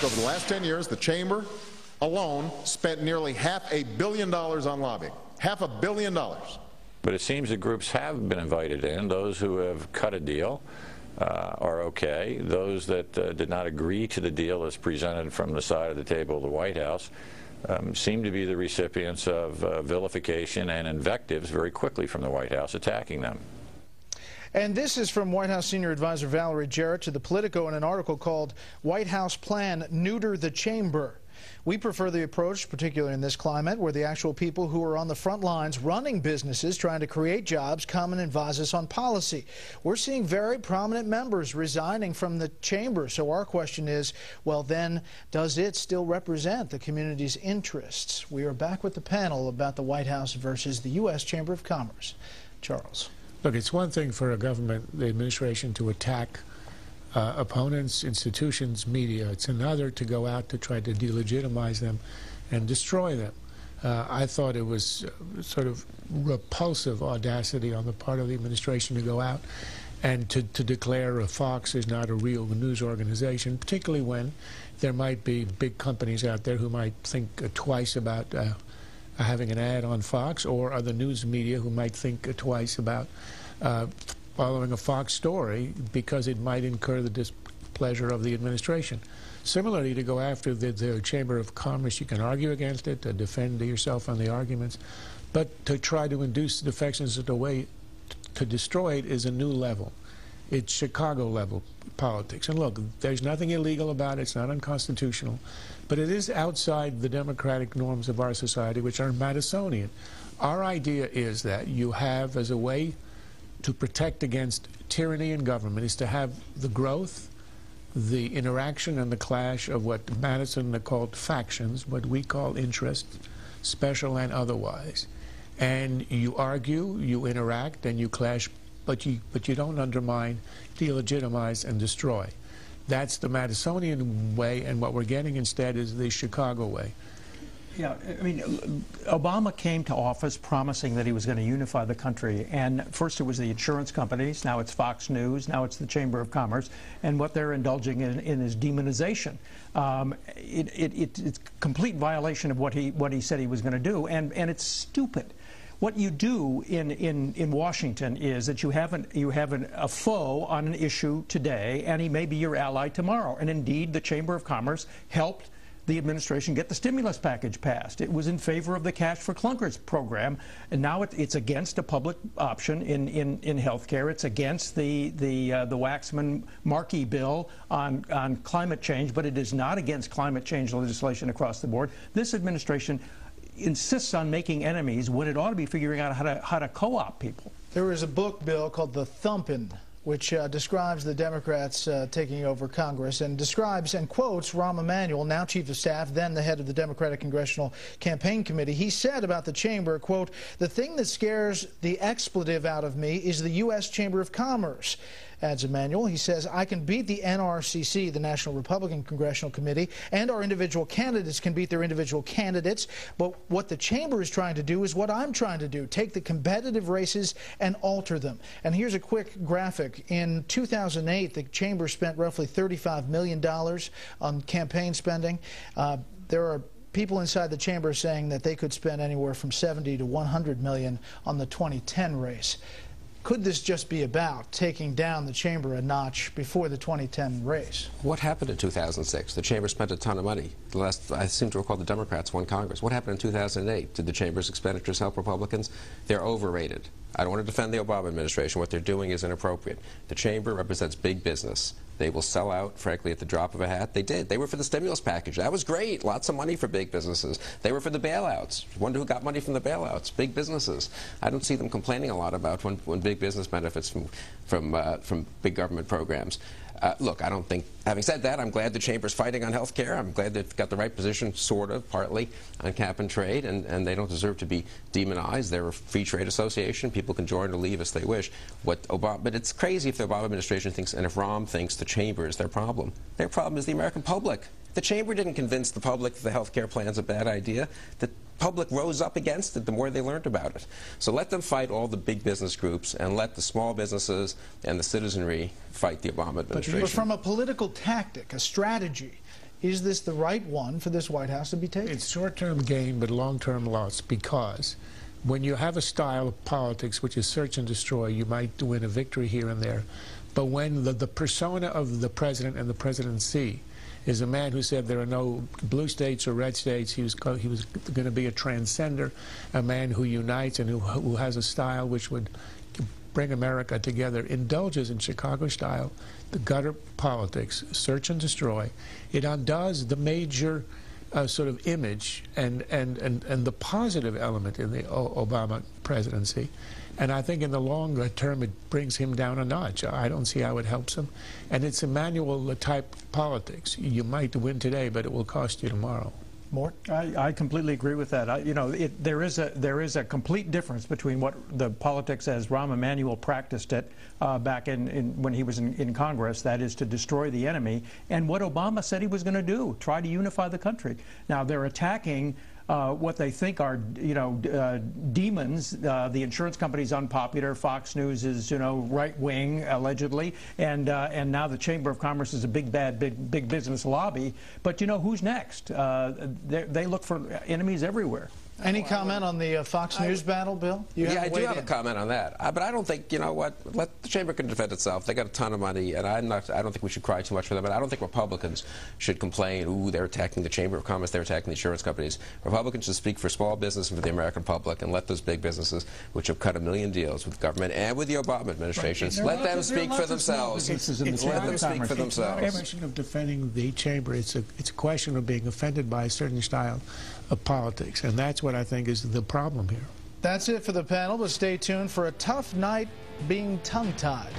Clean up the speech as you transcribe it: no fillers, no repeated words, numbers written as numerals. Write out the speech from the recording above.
fact, over the last 10 years, the chamber alone spent nearly $500 million on lobbying. $500 million. But it seems that groups have been invited in. Those who have cut a deal are okay. Those that did not agree to the deal as presented from the side of the table of the White House seem to be the recipients of vilification and invectives very quickly from the White House attacking them. And this is from White House Senior Advisor Valerie Jarrett to the Politico in an article called White House Plan Neuter the Chamber. We prefer the approach, particularly in this climate, where the actual people who are on the front lines running businesses, trying to create jobs, come and advise us on policy. We're seeing very prominent members resigning from the chamber. So our question is, well then, does it still represent the community's interests? We are back with the panel about the White House versus the U.S. Chamber of Commerce. Charles. Look, it's one thing for a government, the administration, to attack opponents, institutions, media. It's another to go out to try to delegitimize them and destroy them. I thought it was sort of repulsive audacity on the part of the administration to go out and to declare Fox is not a real news organization, particularly when there might be big companies out there who might think twice about having an ad on Fox, or other news media who might think twice about following a Fox story because it might incur the displeasure of the administration. Similarly, to go after the Chamber of Commerce, you can argue against it, to defend yourself on the arguments, but to try to induce defections as a way to destroy it is a new level. It's Chicago-level politics. And look, there's nothing illegal about it. It's not unconstitutional. But it is outside the democratic norms of our society, which are Madisonian. Our idea is that you have, as a way to protect against tyranny in government, is to have the growth, the interaction and the clash of what Madison called factions, what we call interests, special and otherwise. And you argue, you interact, and you clash, but you don't undermine, delegitimize, and destroy. That's the Madisonian way, and what we're getting instead is the Chicago way. Yeah, I mean, Obama came to office promising that he was going to unify the country. And first it was the insurance companies, now it's Fox News, now it's the Chamber of Commerce. And what they're indulging in is demonization. It's complete violation of what he said he was going to do, and it's stupid. What you do in Washington is that you have a foe on an issue today, and he may be your ally tomorrow. And indeed, the Chamber of Commerce helped the administration get the stimulus package passed. It was in favor of the Cash for Clunkers program, and now it's against a public option in health care. It's against the Waxman-Markey bill on climate change, but it is not against climate change legislation across the board. This administration insists on making enemies when it ought to be figuring out how to co-opt people. There was a book, Bill, called The Thumpin', which describes the Democrats taking over Congress, and describes and quotes Rahm Emanuel, now Chief of Staff, then the head of the Democratic Congressional Campaign Committee. He said about the chamber, quote, "The thing that scares the expletive out of me is the U.S. Chamber of Commerce." Adds Emanuel. He says, "I can beat the NRCC, the National Republican Congressional Committee, and our individual candidates can beat their individual candidates. But what the chamber is trying to do is what I'm trying to do, take the competitive races and alter them." And here's a quick graphic. In 2008, the chamber spent roughly $35 million on campaign spending. There are people inside the chamber saying that they could spend anywhere from $70 to $100 million on the 2010 race. Could this just be about taking down the chamber a notch before the 2010 race? What happened in 2006? The chamber spent a ton of money. I seem to recall the Democrats won Congress. What happened in 2008? Did the chamber's expenditures help Republicans? They're overrated. I don't want to defend the Obama administration. What they're doing is inappropriate. The chamber represents big business. They will sell out, frankly, at the drop of a hat. They did. They were for the stimulus package. That was great. Lots of money for big businesses. They were for the bailouts. Wonder who got money from the bailouts? Big businesses. I don't see them complaining a lot about when big business benefits from big government programs. Look, I don't think, having said that, I'm glad the chamber's fighting on health care. I'm glad they've got the right position, sort of, partly, on cap and trade, and they don't deserve to be demonized. They're a free trade association. People can join or leave as they wish. But it's crazy if the Obama administration thinks, and if Rahm thinks the chamber is their problem. Their problem is the American public. The chamber didn't convince the public that the health care plan is a bad idea. The public rose up against it the more they learned about it. So let them fight all the big business groups and let the small businesses and the citizenry fight the Obama administration. But from a political tactic, a strategy, Is this the right one for this White House to be taking? It's short-term gain but long-term loss, because when you have a style of politics which is search and destroy, you might win a victory here and there. But when the persona of the president and the presidency is a man who said there are no blue states or red states, he was going to be a transcender, a man who unites and who has a style which would bring America together, indulges in Chicago style, the gutter politics, search and destroy. It undoes the major sort of image and the positive element in the Obama presidency. And I think in the long term, it brings him down a notch. I don't see how it helps him. And it's Emmanuel-type politics. You might win today, but it will cost you tomorrow. Mort? I completely agree with that. You know, there is a complete difference between what the politics as Rahm Emanuel practiced it back when he was in Congress, that is to destroy the enemy, and what Obama said he was going to do, try to unify the country. Now they're attacking what they think are, demons. The insurance company's unpopular. Fox News is, right-wing, allegedly, and now the Chamber of Commerce is a big business lobby. But who's next? They look for enemies everywhere. Any comment on the Fox News battle, Bill? I do have a comment on that. But I don't think, let the Chamber can defend itself. They got a ton of money, and I don't think we should cry too much for them. But I don't think Republicans should complain, ooh, they're attacking the Chamber of Commerce, they're attacking the insurance companies. Republicans should speak for small business and for the American public, and let those big businesses, which have cut 1 million deals with government and with the Obama administration, let them speak for themselves. Let them speak for themselves. It's not a question of defending the Chamber. It's a question of being offended by a certain style of politics, and that's what I think is the problem here. That's it for the panel, but stay tuned for a tough night being tongue-tied.